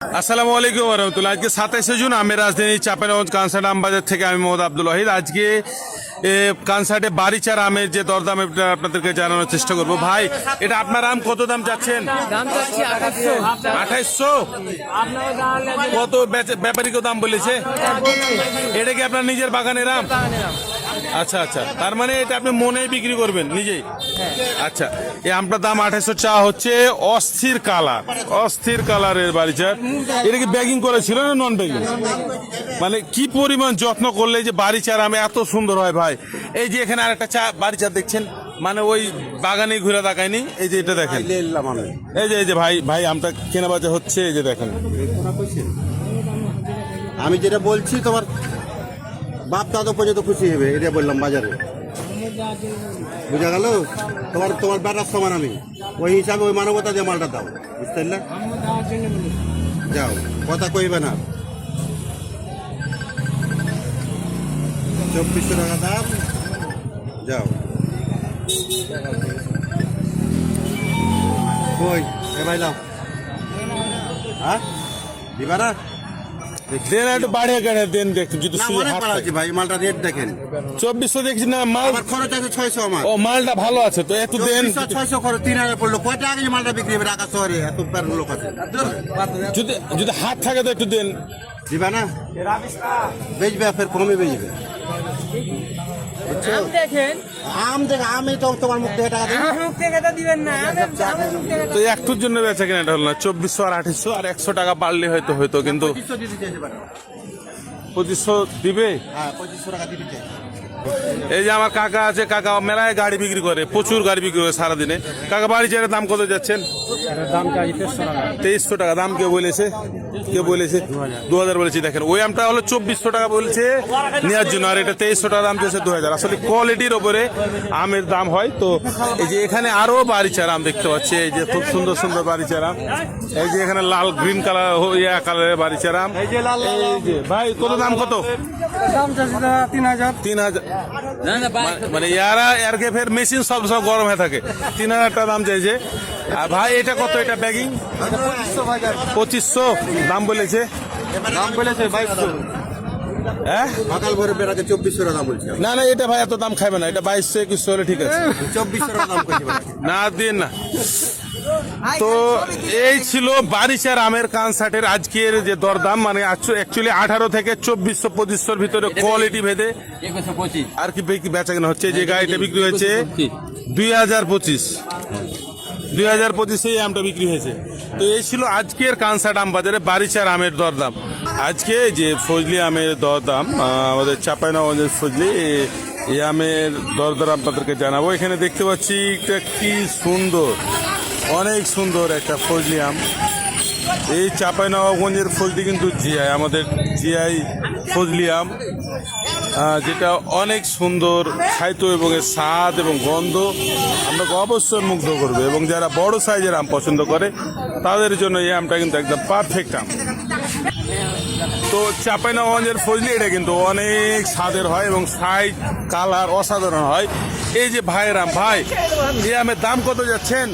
আসসালামু আলাইকুম রহমতুল্লাহ। আজকে 27শে জুন আমি রাজধানী চাঁপাইনবাবগঞ্জ কানসার্ট আমবাজার থেকে আমি মোহাম্মদ আব্দুল ওয়াহিদ। আজকে কানসার্টে বাড়িচার আমের যে দরদাম এটা আপনাদেরকে জানানোর চেষ্টা করব। ভাই, এটা আপনার আম কত দাম চাচ্ছেন? দাম চাচ্ছি 2800। কত ব্যাপারীকে দাম বলেছে? এটা কি আপনার নিজের বাগানের আম? আচ্ছা আচ্ছা, তার মানে এটা আপনি মনেই বিক্রি করবেন নিজেই? আচ্ছা, এই আমটার দাম 2800 চা হচ্ছে। অস্থির কালারের বাড়িচার। এটা কি ব্যাগিং করেছিল না নন ব্যাগিং? মানে কি পরিমাণ যত্ন করলে যে বাড়িচার আম এত সুন্দর হয় ভাই। এই যে এখানে আরেকটা চা বাড়িচার দেখছেন, মানে ওই বাগানে ঘুরে তাকায়নি। এই যে এটা দেখেন, এই যে ভাই আমটা কেনা বাজা হচ্ছে। এই যে দেখেন, আমি যেটা বলছি তোমার বাপ দাদা পর্যন্ত খুশি হবে, এটা বললাম বাজারে। বুঝা গেল? তোমার বেটার সমান আমি, ওই হিসাবে ওই মানবতা দিয়ে মালটা দাও, বুঝতে পারলে? যাও, কথা কইবে না। 2400 টাকা দাম, যাও। কই এ ভাই দাও, হ্যাঁ দিবা না? দেন একটু বাড়িয়ে কেটে দেন, দেখুন যদি অনেক বাড়াচ্ছি ভাই, মালটা রেট দেখেন। 2400 দেখছি না মাল। আমার খরচ আছে 600 আমার। ও, মালটা ভালো আছে তো, একটু দেন। 600 খরচ 3000 পড়লো। কয়টা আগে মালটা বিক্রি হবে ঢাকা শহরে? এত লোক আছে, যদি হাত থাকে তো একটু দেন। দিবা না? বেচবে, ফের কমে বেচবে। দেখেন, আম দেখে আমি তো তোমার মুখ থেকে টাকা দিই। মুখ থেকে তো দিবেন না। তো একটুর জন্য বেচা কিনা এটা হলো না। 2400 আর 2800 আর 100 টাকা বাড়লে হয়তো কিন্তু 2500 দিতে চাইছে পারে। 2500 দিবে। হ্যাঁ 2500 টাকা দিতে চাই। এই যে আমার কাকা আছে, কাকা মেলায় গাড়ি বিক্রি করে, প্রচুর গাড়ি বিক্রি করে সারাদিনে। কাকা বাড়ি চেয়ারের দাম কত যাচ্ছেন? দাম চাই 2300 টাকা। 2300 টাকা দাম। কে বলেছে? 2000 বলেছি। দেখেন, ওই আমটা হলো 2400 টাকা বলছে নেওয়ার জন্য, আর এটা 2300 টাকা দাম চলছে 2000। আসলে কোয়ালিটির ওপরে আমের দাম হয়। তো এই যে এখানে আরো বাড়িচার আম দেখতে পাচ্ছি, এই যে খুব সুন্দর সুন্দর বাড়িচার আম। এই যে এখানে লাল গ্রিন কালার কালারের বাড়িচার আম। এই যে ভাই, কত দাম? কত দাম চাচ্ছি 3000। 3000? মানে এরকে ফের মেশিন সব গরম হয়ে থাকে। 3000 টাকা দাম চাইছে। আর ভাই এটা কত? এটা ব্যাগিং 2500 দাম বলেছে। 2200। হ্যাঁ, সকাল ভোরে বেড়াকে 2400 টাকা বলছে। না এটা ভাই এত দাম খাইবে না। এটা 2200-2100 হলে ঠিক আছে। 2400 টাকা দাম করছে না দিন না। তো এই ছিল বারিচার আমের কানসার্টের আজকের যে দরদাম। মানে অ্যাকচুয়ালি 18 থেকে 2400-2500 ভিতরে কোয়ালিটি ভেদে আর কি বেচা কেনা হচ্ছে। যে গাড়িটা বিক্রি হয়েছে 2025 এই আমটা বিক্রি হয়েছে। তো এই ছিল আজকের কানসার্ট আম বাজারে বারিচার আমের দরদাম। আজকে যে ফজলি আমের দরদাম, আমাদের চাঁপাইনবাবগঞ্জের ফজলি এই আমের দরদাম আপনাদেরকে জানাবো। এখানে দেখতে পাচ্ছি এটা কি সুন্দর, অনেক সুন্দর একটা ফজলি আম। এই চাঁপাইনবাবগঞ্জের ফজলি কিন্তু জিআই, আমাদের জিআই ফজলি আম, যেটা অনেক সুন্দর খাইতো এবং এর স্বাদ এবং গন্ধ আপনাকে অবশ্যই মুগ্ধ করবে। এবং যারা বড় সাইজের আম পছন্দ করে তাদের জন্য এই আমটা কিন্তু একদম পারফেক্ট আম। তো চাঁপাইনবাবগঞ্জের ফজলি এটা কিন্তু অনেক স্বাদের হয় এবং সাইজ কালার অসাধারণ হয়। এই যে ভাইয়ের আম, ভাই এই আমের দাম কত যাচ্ছেন?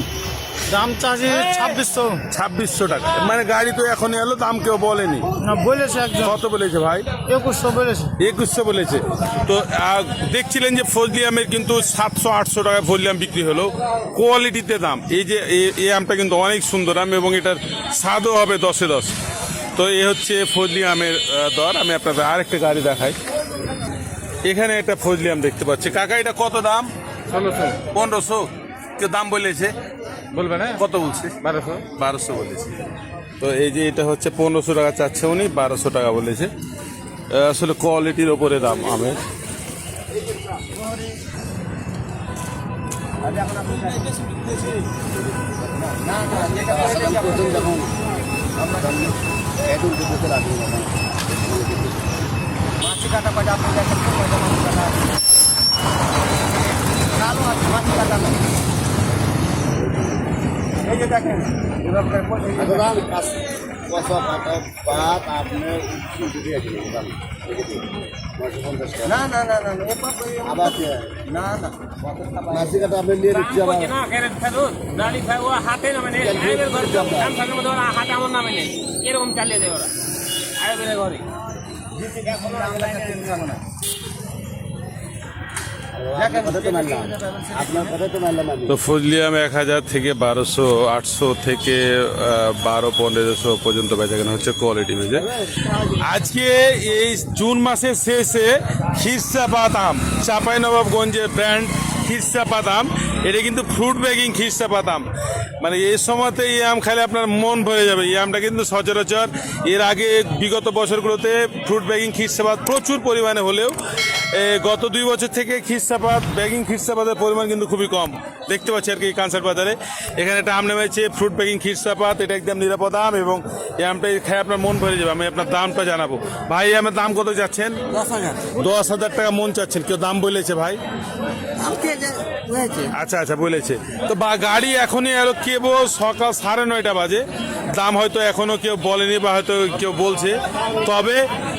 দাম চাচ্ছি 2600 টাকা। মানে গাড়ি তো এখনই এলো, দাম কেউ বলেনি? না, বলেছে একজন। কত বলেছে ভাই? 2100 বলেছে। 2100 বলেছে। তো দেখছিলেন যে ফজলি আমের কিন্তু 700-800 টাকা ফজলি আম বিক্রি হলো। কোয়ালিটিতে দাম। এই যে এই আমটা কিন্তু অনেক সুন্দর আম এবং এটার স্বাদও হবে 10-এ 10। তো এ হচ্ছে ফজলি আমের দর। আমি আপনাদের আরেকটা গাড়ি দেখাই। এখানে একটা ফজলি আম দেখতে পাচ্ছি। কাকা এটা কত দাম? 1500 কেউ দাম বলেছে? বলবে না কত বলছে? 1200 বলেছে। তো এই যে এটা হচ্ছে 1500 টাকা চাচ্ছে উনি, 1200 টাকা বলেছে। আসলে কোয়ালিটির ওপরে দাম আমের। এই যে দেখেন, কষা কাটা ভাত আপনার না না না না আবার না না নাসি কাটা আপনি নিয়ে নিচ্ছি আবার না কেন ফেরত গাড়ি ফেরো হাতে নামে নেই আইবের ঘরে দাম থাকার মধ্যে ওরা হাতে আমার নামে নেই এরকম চালিয়ে দেয় ওরা আইবের ঘরে আপনার কথা তো মানলাম আমি তো ফজলি আম 1000 থেকে 1200, 800 থেকে 1200-1500 পর্যন্ত বেচাকেনা হচ্ছে কোয়ালিটি ভেজে। আজকে এই জুন মাসের শেষে খিরসাপাত আম, চাঁপাইনবাবগঞ্জের ব্র্যান্ড খিরসাপাত আম, এটা কিন্তু ফ্রুট ব্যাগিং খিরসাপাত আম। মানে এই সময়তে এই আম খাইলে আপনার মন ভরে যাবে। এই আমটা কিন্তু সচরাচর এর আগে বিগত বছরগুলোতে ফ্রুট ব্যাগিং খিরসাপাত প্রচুর পরিমাণে হলেও গত 2 বছর থেকে খিরসাপাত ব্যাগিং খিরসাপাতের পরিমাণ কিন্তু খুবই কম দেখতে পাচ্ছি আর কি কানসার বাজারে। এখানে একটা আম নেমেছে ফ্রুট ব্যাগিং খিরসাপাত, এটা একদম নিরাপদ আম এবং এই আমটা খেয়ে আপনার মন ভরে যাবে। আমি আপনার দামটা জানাবো। ভাই এই আমের দাম কত যাচ্ছেন? 10,000 টাকা মন চাচ্ছেন। কেউ দাম বলেছে ভাই? আচ্ছা আচ্ছা বলেছে। তো গাড়ি এখনই এলো কেবল সকাল 9:30 বাজে, দাম হয়তো এখনো কেউ বলেনি বা হয়তো কেউ বলছে। তবে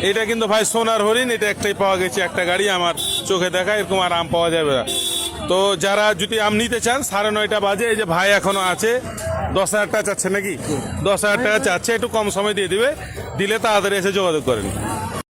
এটা কিন্তু ভাই সোনার হরিণ, এটা একটাই পাওয়া গেছে, একটা গাড়ি আমার চোখে দেখা, এরকম আর আম পাওয়া যাবে না। তো যারা যদি আম নিতে চান 9:30 বাজে, এই যে ভাই এখনো আছে, 10,000 টাকা চাচ্ছে নাকি? 10,000 টাকা চাচ্ছে, একটু কম সময় দিয়ে দিবে, দিলে তাড়াতাড়ি এসে যোগাযোগ করেন।